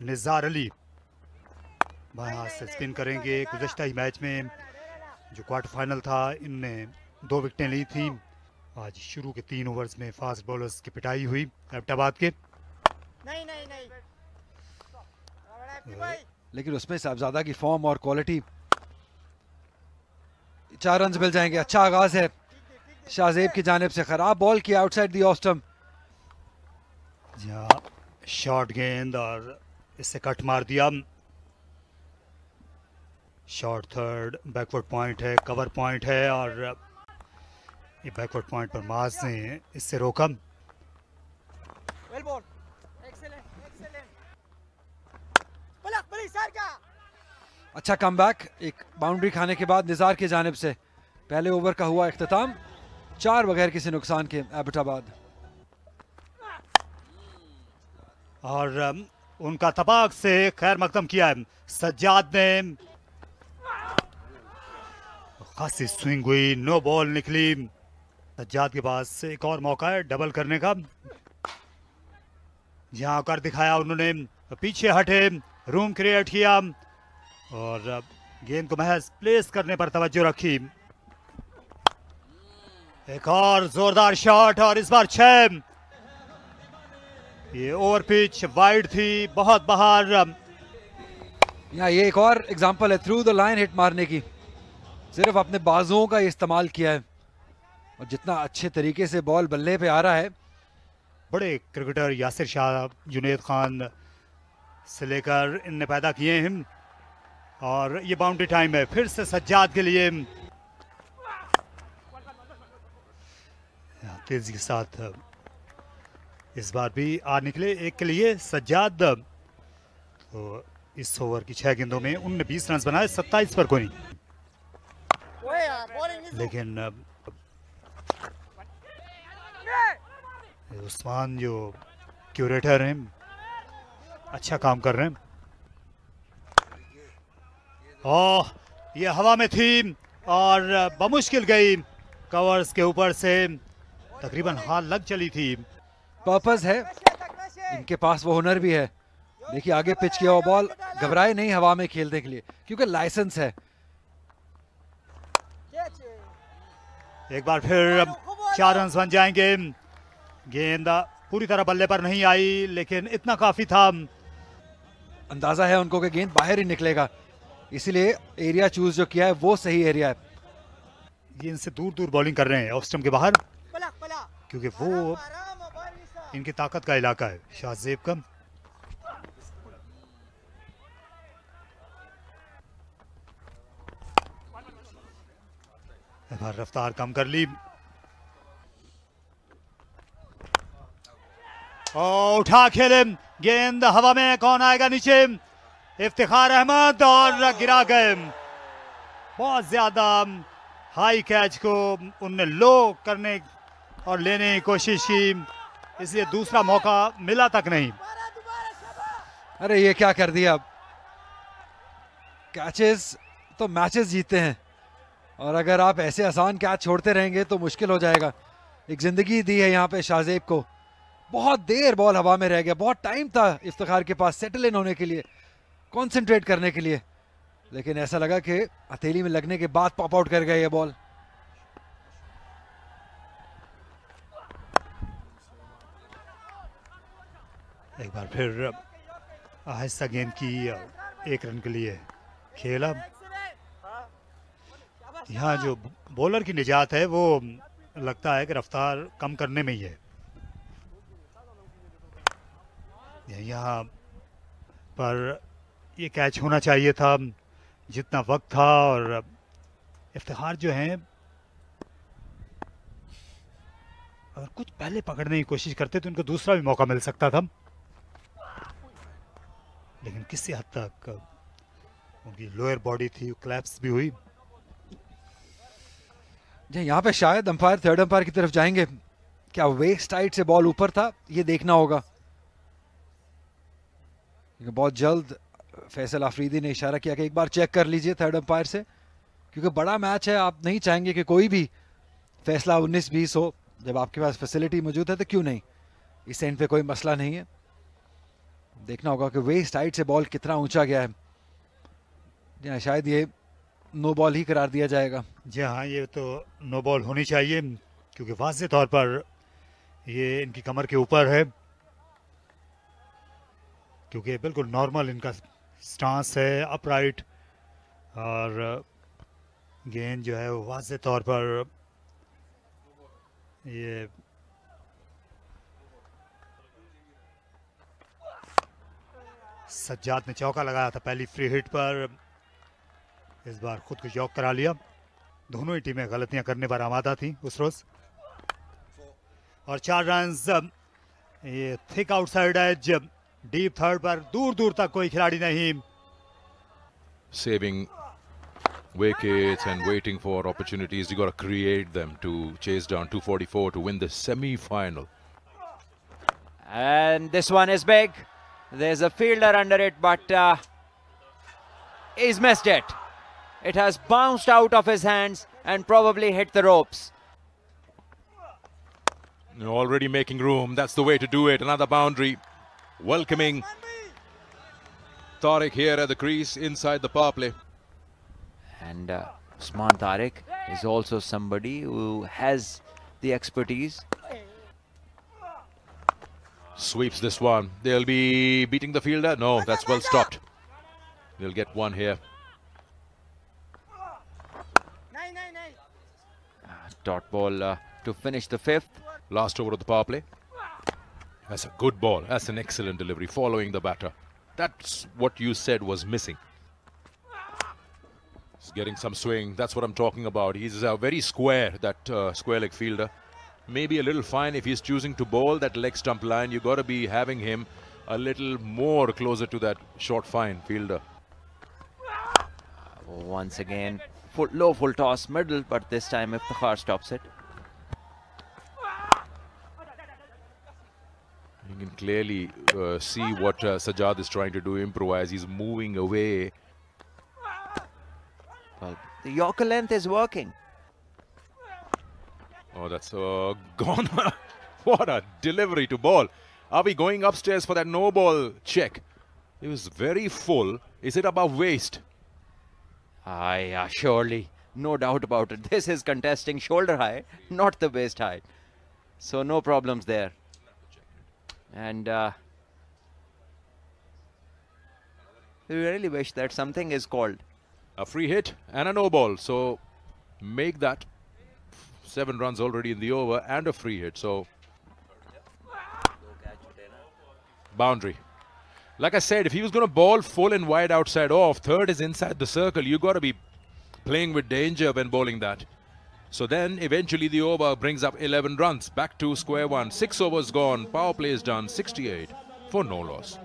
Nizar Ali बाएं हाथ से स्पिन करेंगे। गुज़श्ता ही मैच में जो क्वार्टर फाइनल था इनने 2 विकेटें ली थी। आज शुरू के 3 ओवर्स में फास्ट बॉलर्स की पिटाई हुई एबटाबाद के। लेकिन उसमें साहबजादा की फॉर्म और क्वालिटी, 4 रन मिल जाएंगे। अच्छा आगाज है शाहजेब की जानिब से। खराब बॉल किया outside the off stump. Short गेंद और इससे कट मार दिया। शॉर्ट थर्ड, बैकवर्ड पॉइंट है, कवर पॉइंट है और ये बैकवर्ड पॉइंट पर माज ने इससे रोका। अच्छा कमबैक एक बाउंड्री खाने के बाद निज़ार की जानिब से। पहले ओवर का हुआ इख्तिताम 4 बगैर किसी नुकसान के एबटाबाद। और उनका तबाक से खैर मकदम किया है सज्जाद ने। खासी स्विंग हुई, नो बॉल निकली। सज्जाद के पास एक और मौका है डबल करने का। जहां कर दिखाया उन्होंने, पीछे हटे, रूम क्रिएट किया और गेंद को महज प्लेस करने पर तवज्जो रखी। एक और जोरदार शॉट और इस बार 6। ये ओवर पिच वाइड थी, बहुत बाहर। यहाँ ये एक और एग्जांपल है थ्रू द लाइन हिट मारने की। सिर्फ अपने बाजुओं का इस्तेमाल किया है और जितना अच्छे तरीके से बॉल बल्ले पे आ रहा है। बड़े क्रिकेटर यासिर शाह, जुनैद खान से लेकर इनने पैदा किए हैं। और ये बाउंड्री टाइम है फिर से सज्जाद के लिए। तेजी के साथ इस बार भी आ निकले एक के लिए सज्जाद। तो इस ओवर की 6 गेंदों में उन्होंने 20 रन बनाए, 27 पर कोई नहीं। लेकिन उस्मान जो क्यूरेटर हैं अच्छा काम कर रहे हैं। ओह, ये हवा में थी और बमुश्किल गई कवर्स के ऊपर से। तकरीबन हाथ लग चली थी। पर्पस है इनके पास, वो हुनर भी है। देखिए आगे पिच किया हुआ बॉल, घबराए नहीं हवा में खेलने के लिए क्योंकि लाइसेंस है। एक बार फिर 4 रन बन जाएंगे। गेंद पूरी तरह बल्ले पर नहीं आई लेकिन इतना काफी था। अंदाजा है उनको कि गेंद बाहर ही निकलेगा, इसीलिए एरिया चूज जो किया है वो सही एरिया है। ये इनसे दूर दूर बॉलिंग कर रहे हैं ऑफ स्टंप के बाहर, क्योंकि वो इनकी ताकत का इलाका है शाहजेब का। रफ्तार कम कर ली और उठा खेले। गेंद हवा में, कौन आएगा नीचे? इफ्तिखार अहमद और गिरा गए। बहुत ज्यादा हाई कैच को उनने लो करने और लेने की कोशिश की, इसलिए दूसरा मौका मिला तक नहीं। अरे ये क्या कर दिया। कैचेस तो मैचेस जीतते हैं और अगर आप ऐसे आसान कैच छोड़ते रहेंगे तो मुश्किल हो जाएगा। एक जिंदगी दी है यहाँ पे शाहजेब को। बहुत देर बॉल हवा में रह गया, बहुत टाइम था इफ्तिखार के पास सेटल इन होने के लिए, कंसंट्रेट करने के लिए, लेकिन ऐसा लगा कि हथेली में लगने के बाद पॉप आउट कर गया ये बॉल। एक बार फिर आहिस्ता गेंद की 1 रन के लिए खेला। यहाँ जो बॉलर की निजात है वो लगता है कि रफ्तार कम करने में ही है। यहाँ पर ये कैच होना चाहिए था जितना वक्त था, और इफ्तिखार जो हैं अगर कुछ पहले पकड़ने की कोशिश करते तो उनको दूसरा भी मौका मिल सकता था, लेकिन किसी हद तक उनकी लोअर बॉडी थी, क्लैप्स भी हुई। यहाँ पे शायद अंपायर थर्ड अंपायर की तरफ जाएंगे। क्या वेस्ट साइड से बॉल ऊपर था, ये देखना होगा। बहुत जल्द फैसल आफरीदी ने इशारा किया कि एक बार चेक कर लीजिए थर्ड अंपायर से, क्योंकि बड़ा मैच है। आप नहीं चाहेंगे कि कोई भी फैसला 19-20 हो। जब आपके पास फैसिलिटी मौजूद है तो क्यों नहीं, इस एंड पे कोई मसला नहीं है। देखना होगा कि वेस्ट साइड से बॉल कितना ऊंचा गया है। या शायद ये नो बॉल ही करार दिया जाएगा। जी हाँ, ये तो नो बॉल होनी चाहिए क्योंकि वाज़े तौर पर ये इनकी कमर के ऊपर है, क्योंकि बिल्कुल नॉर्मल इनका स्टांस है, अपराइट, और गेंद जो है वो वाज़े तौर पर ये सज्जाद ने चौका लगाया था पहली फ्री हिट पर, इस बार खुद को चौक करा लिया। दोनों ही टीमें गलतियां करने पर आमादा थी उस रोज। और 4 रन्स, ये thick outside edge, deep third पर दूर दूर तक कोई खिलाड़ी नहीं। Saving wickets and waiting for opportunities. You got to create them to chase down 244 to win the semi-final. And this one is big. There's a fielder under it, but he's missed it. It has bounced out of his hands and probably hit the ropes. You're already making room. That's the way to do it. Another boundary. Welcoming Tariq here at the crease inside the power play. And Usman Tariq is also somebody who has the expertise. Sweeps this one. They'll be beating the fielder. No, that's well stopped. They'll get one here. Dot ball to finish the 5th. Last over of the power play. That's a good ball. That's an excellent delivery following the batter. That's what you said was missing. He's getting some swing. That's what I'm talking about. He's very square, that square leg fielder. Maybe a little fine if he's choosing to bowl that leg stump line. You got to be having him a little more closer to that short fine fielder. Once again, low full toss middle, but this time Iftikhar stops it. You can clearly see what Sajjad is trying to do, improvise. He's moving away. Well, the Yorker length is working. Oh, that's gone. What a delivery to ball. Are we going upstairs for that no ball check? It was very full. Is it above waist? Yeah, surely. No doubt about it. This is contesting shoulder high, not the waist height. So no problems there. And we really wish that something is called. A free hit and a no ball. So make that 7 runs already in the over and a free hit. So boundary. Like I said, if he was going to bowl full and wide outside off, third is inside the circle. You got to be playing with danger when bowling that. So then eventually the over brings up 11 runs. Back to square one. 6 overs gone. Power play is done. 68 for no loss.